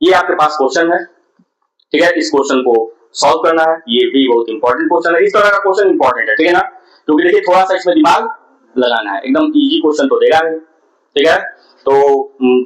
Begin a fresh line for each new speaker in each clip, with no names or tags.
ये आपके पास क्वेश्चन है, ठीक है। इस क्वेश्चन को सॉल्व करना है, ये भी बहुत इंपॉर्टेंट क्वेश्चन है। इस तरह का क्वेश्चन इंपॉर्टेंट है, ठीक है ना, क्योंकि देखिए थोड़ा सा इसमें दिमाग लगाना है, एकदम इजी क्वेश्चन तो देगा नहीं, ठीक है। तो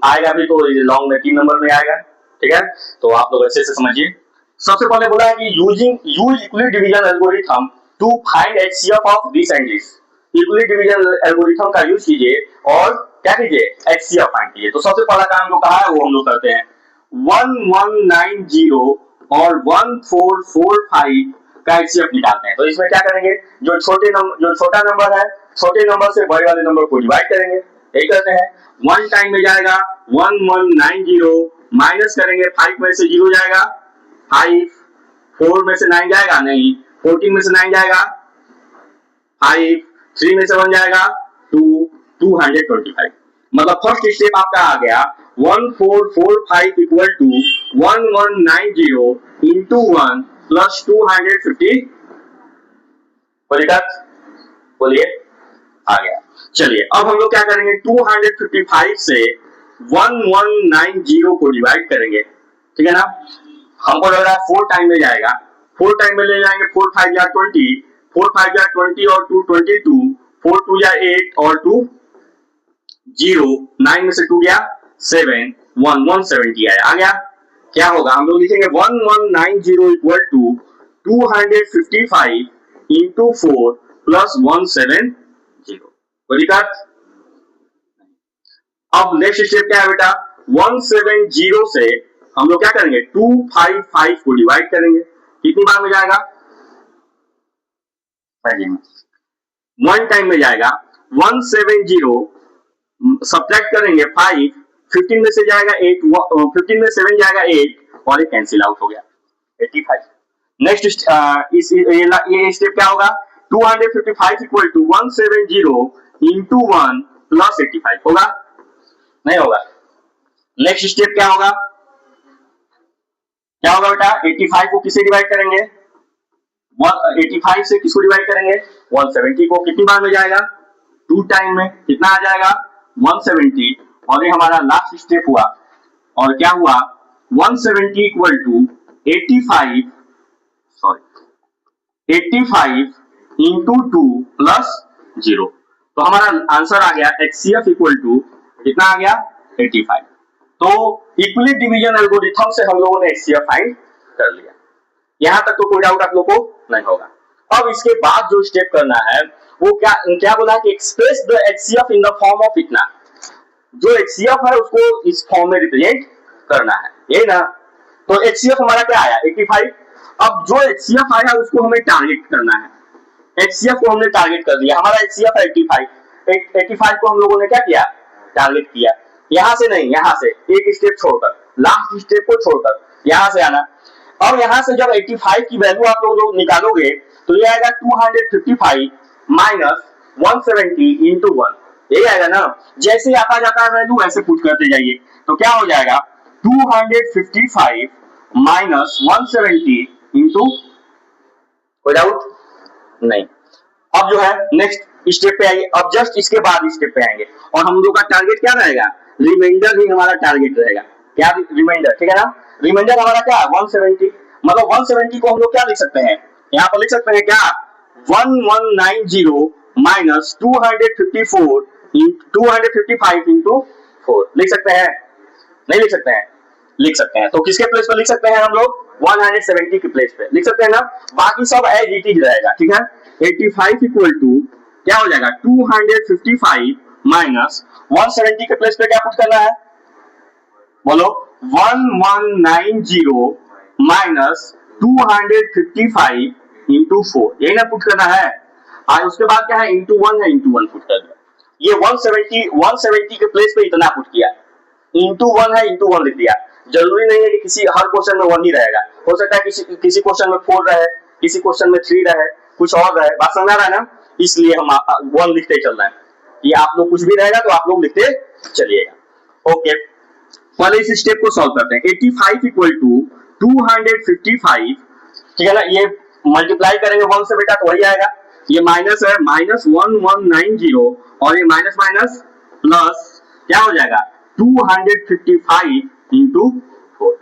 आएगा भी तो लॉन्ग में 3 नंबर में आएगा, ठीक है। तो आप लोग अच्छे से समझिए। सबसे पहले बोला है कि use Euclid division algorithm to find HCF of this and this. Euclid division algorithm का यूज कीजिए और क्या कीजिए, एचसीएफ फाइंड कीजिए। तो सबसे पहला काम जो कहा है वो हम लोग करते हैं। 1190 और 1445 का एचसीएफ निकालते हैं। तो इसमें क्या करेंगे, जो छोटा नंबर है, छोटे नंबर से बड़े वाले नंबर को डिवाइड करेंगे, यही करते हैं। 1 टाइम में जाएगा 1190, माइनस करेंगे 5 में से 0 जाएगा 5, 4 में से 9 जाएगा नहीं, 14 में से 9 जाएगा 5, 3 में से 1 जाएगा 2, 225। मतलब फर्स्ट स्टेप आपका आ गया 1445 इक्वल टू 1190 इंटू 1 प्लस 250। बोलिए, आ गया। चलिए अब हम लोग क्या करेंगे, 255 से 1190 को डिवाइड करेंगे, ठीक है ना। हमको लग रहा है 4 टाइम में जाएगा, 4 टाइम में ले जाएंगे, 4 5 या 20, 4 5 या 20 और 2 22, 4 2 या 8 और 2 0, 9 में से 2 गया 7, 1 170 आया, आ गया। क्या होगा, हम लोग लिखेंगे 1190 इक्वल टू 255 इंटू 4 प्लस 170। कोई दिक्कत? अब नेक्स्ट स्टेप क्या है बेटा, 170 से हम लोग क्या करेंगे, 255 को डिवाइड करेंगे। कितनी बार में जाएगा, 1 टाइम में जाएगा। 170 सब्ट्रैक्ट करेंगे 5, 15 में से जाएगा 8, 15 में 7 जाएगा 8 और ये कैंसिल आउट हो गया 85। नेक्स्ट ये स्टेप क्या होगा, 255 इक्वल टू 170 इंटू 1 प्लस 85 होगा, नहीं होगा। नेक्स्ट स्टेप क्या होगा, बेटा, 85 को किसे डिवाइड करेंगे, 85 से किसको डिवाइड करेंगे, 170 को। कितनी बार में जाएगा, 2 टाइम में। कितना आ जाएगा, 170। और ये हमारा लास्ट स्टेप हुआ, और क्या हुआ, 170 इक्वल टू 85 इंटू 2 प्लस 0। तो हमारा आंसर आ गया एचसीएफ इक्वल टू कितना आ गया, 85। तो यूक्लिड डिवीजन एल्गोरिथम से हम लोगों ने एचसीएफ फाइंड कर लिया। यहां तक तो कोई डाउट आप लोगों को नहीं होगा। अब इसके बाद जो स्टेप करना है वो क्या बोला कि express the HCF in the form of इतना। जो एचसीएफ है उसको इस फॉर्म में रिप्रेजेंट करना है, यही ना। तो एचसीएफ हमारा क्या आया, 85। अब जो एचसीएफ आया उसको हमें टारगेट करना है। एचसीएफ को हमने टारगेट कर दिया, हमारा एचसीएफ है 85। 85 को हम लोगों ने क्या किया, टारगेट किया। यहां से नहीं, यहां से एक स्टेप छोड़कर, लास्ट स्टेप को छोड़कर यहां से आना। अब यहां से जब 85 की वैल्यू आप लोग निकालोगे तो ये आएगा 255 माइनस 170 इंटू 1, यही आएगा ना। जैसे आता जाता है वैल्यू वैसे पुट करते जाइए। तो क्या हो जाएगा, 255 माइनस 170 इंटू, कोई डाउट नहीं। अब जो है नेक्स्ट स्टेप पे आइए। अब जस्ट इसके बाद स्टेप पे आएंगे और हम लोग का टारगेट क्या रहेगा, रिमाइंडर ही हमारा टारगेट रहेगा। क्या रिमाइंडर, ठीक है ना। रिमाइंडर हमारा क्या है, 170। मतलब 170 को हम लोग क्या लिख सकते हैं, यहाँ पर लिख सकते हैं क्या, 1190 माइनस 255 इंटू 4 लिख सकते हैं, नहीं लिख सकते हैं, लिख सकते हैं। तो किसके प्लेस पे लिख सकते हैं हम लोग, 170 के प्लेस पे लिख सकते हैं ना। बाकी सब एज इट इज रहेगा, ठीक है। 85 इक्वल टू क्या हो जाएगा, 255 माइनस 170 के प्लेस पे क्या पुट करना है, बोलो, 1190 माइनस 255 इंटू 4, यही ना पुट करना है। और उसके बाद क्या है, इंटू 1 है, इंटू 1 पुट कर दिया। ये 170 के प्लेस पे इतना पुट किया, इंटू 1 है, इंटू 1 लिख दिया। जरूरी नहीं है कि किसी हर क्वेश्चन में 1 ही रहेगा, हो सकता है किसी क्वेश्चन में 4 रहे, किसी क्वेश्चन में 3 रहे, कुछ और रहे। बात समझ आ रहा है ना, इसलिए हम 1 लिखते चल रहे हैं। ये आप लोग कुछ भी रहेगा तो आप लोग लिखते चलिएगा। ओके, पहले इस स्टेप को सॉल्व करते हैं। 85 इक्वल टू 255, ठीक है ना। ये मल्टीप्लाई करेंगे 1 से बेटा तो वही आएगा। ये माइनस है, माइनस 1190 और ये माइनस प्लस क्या हो जाएगा, 255 इंटू 4।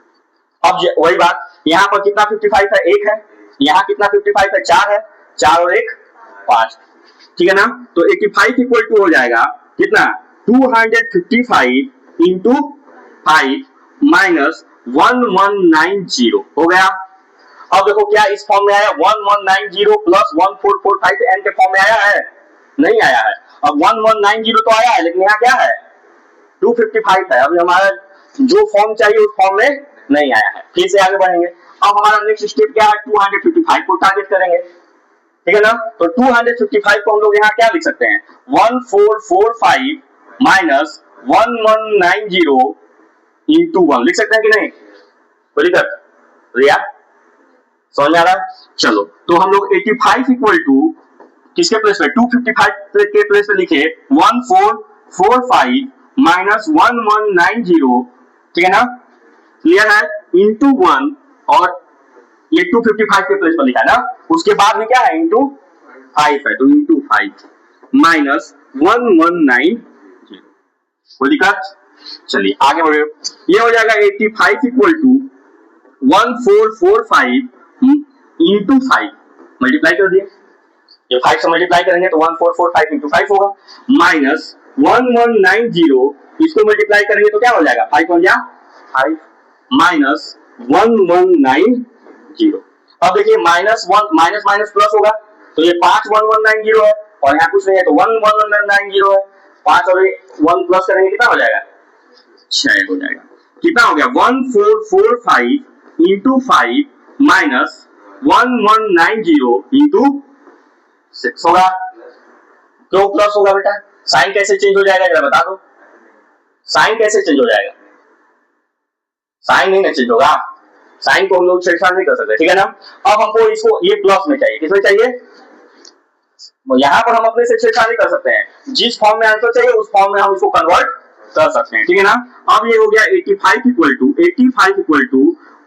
अब वही बात, यहाँ पर कितना 55 है, 1 है, यहाँ कितना 55 है, 4 है, 4 और 1 5, ठीक है ना। तो 85 इक्वल टू हो जाएगा कितना 255 इंटू 5 माइनस 1190 हो गया। अब देखो क्या इस फॉर्म में आया 1190 प्लस 1445 एन के फॉर्म में आया है, नहीं आया है। अब 1190 तो आया है, लेकिन यहाँ क्या है 255 है। अभी हमारा जो फॉर्म चाहिए उस फॉर्म में नहीं आया है। फिर से आगे बढ़ेंगे। अब हमारा नेक्स्ट स्टेप क्या है, 255 को टारगेट करेंगे, ठीक है ना। तो 255 को हम लोग यहाँ क्या लिख सकते हैं 1445 माइनस 1190 इंटू 1 लिख सकते हैं कि नहीं, बोली कर रिया, समझ में आ रहा है। चलो तो हम लोग 85 इक्वल टू किसके प्लेस पे 255 के प्लेस पे लिखे 1445 माइनस 1190, ठीक है ना, क्लियर है, इंटू 1 और ये 255 के प्लेस पर लिखा है ना, उसके बाद में क्या है इंटू 5 है, तो इंटू 5 माइनस 1190 वो लिखा। चलिए आगे बढ़े, ये हो जाएगा 85 इक्वल टू 1445 इंटू 5 मल्टीप्लाई कर दिए, ये 5 से मल्टीप्लाई करेंगे तो 1445 इंटू 5 होगा माइनस 1190 इसको मल्टीप्लाई करेंगे तो क्या हो जाएगा 5 हो गया 5 माइनस 1190। अब देखिए माइनस माइनस प्लस होगा तो ये 5 1190 है और यहाँ कुछ नहीं है तो 1190 है, 5 और 1 प्लस करेंगे कितना हो जाएगा 6 हो जाएगा। कितना हो गया 1445 इंटू 5 माइनस 1190 इंटू 6 होगा। क्यों प्लस होगा बेटा, साइन कैसे चेंज हो जाएगा जरा बता दो, साइन कैसे चेंज हो जाएगा, साइन नहीं ना चेंज होगा, साइन को हम लोग छेड़छाड़ नहीं कर सकते, ठीक है ना। अब हमको इसको ये प्लस में चाहिए, किसमें चाहिए, यहाँ पर हम अपने से छेड़छाड़ नहीं कर सकते हैं, जिस फॉर्म में आंसर चाहिए उस फॉर्म में हम इसको कन्वर्ट कर सकते हैं, ठीक है ना। अब ये हो गया 85 इक्वल टू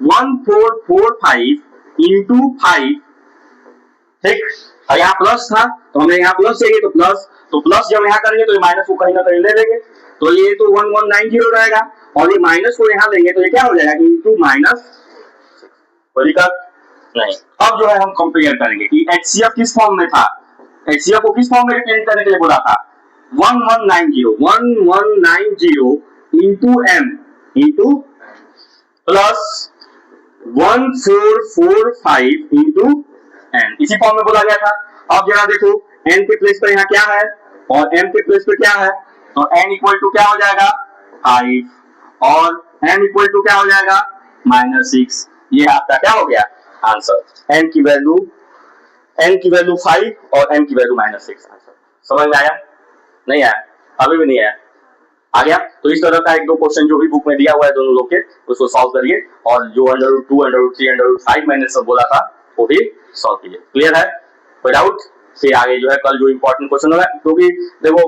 1445 इंटू 5, ठीक, और यहाँ प्लस था तो हमें यहाँ प्लस चाहिए तो प्लस जब यहाँ करेंगे तो ये माइनस को कहीं ना कहीं ले लेंगे तो ये तो 1190 रहेगा और ये माइनस को यहाँ लेंगे तो ये क्या हो जाएगा इंटू माइनस नहीं। अब जो है हम कंपेयर करेंगे कि HCF किस फॉर्म में था, HCF को किस फॉर्म में रिप्रेजेंट करने के लिए बोला था 1190 into m into plus 1445 into n, इसी फॉर्म में बोला गया था। अब जरा देखो n के प्लेस पर यहाँ क्या है और m के प्लेस पर क्या है, तो n इक्वल टू क्या हो जाएगा 5 और m इक्वल टू क्या हो जाएगा -6, ये आपका क्या हो गया आंसर, n की वैल्यू 5 और m की वैल्यू -6। समझ में आया, नहीं आया, अभी भी नहीं आया, आ गया। तो इस तरह का एक दो क्वेश्चन जो भी बुक में दिया हुआ है दोनों लोग के उसको सॉल्व करिए और जो √2 √3 √5 मैंने सब बोला था वो भी सॉल्व कीजिए। क्लियर है, कोई डाउट। फिर आगे जो है कल जो इंपॉर्टेंट क्वेश्चन होगा, क्योंकि देखो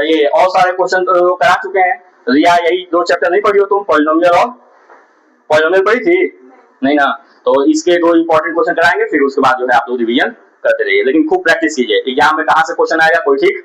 ये और सारे क्वेश्चन तो करा चुके हैं, रिया यही 2 चैप्टर नहीं पढ़ी हो तुम, पॉलिनोमियल पढ़ी थी नहीं ना, तो इसके 2 इंपॉर्टेंट क्वेश्चन कराएंगे, फिर उसके बाद जो है आप लोग रिवीजन करते रहिए, लेकिन खूब प्रैक्टिस कीजिए। एग्जाम में कहां से क्वेश्चन आएगा कोई ठीक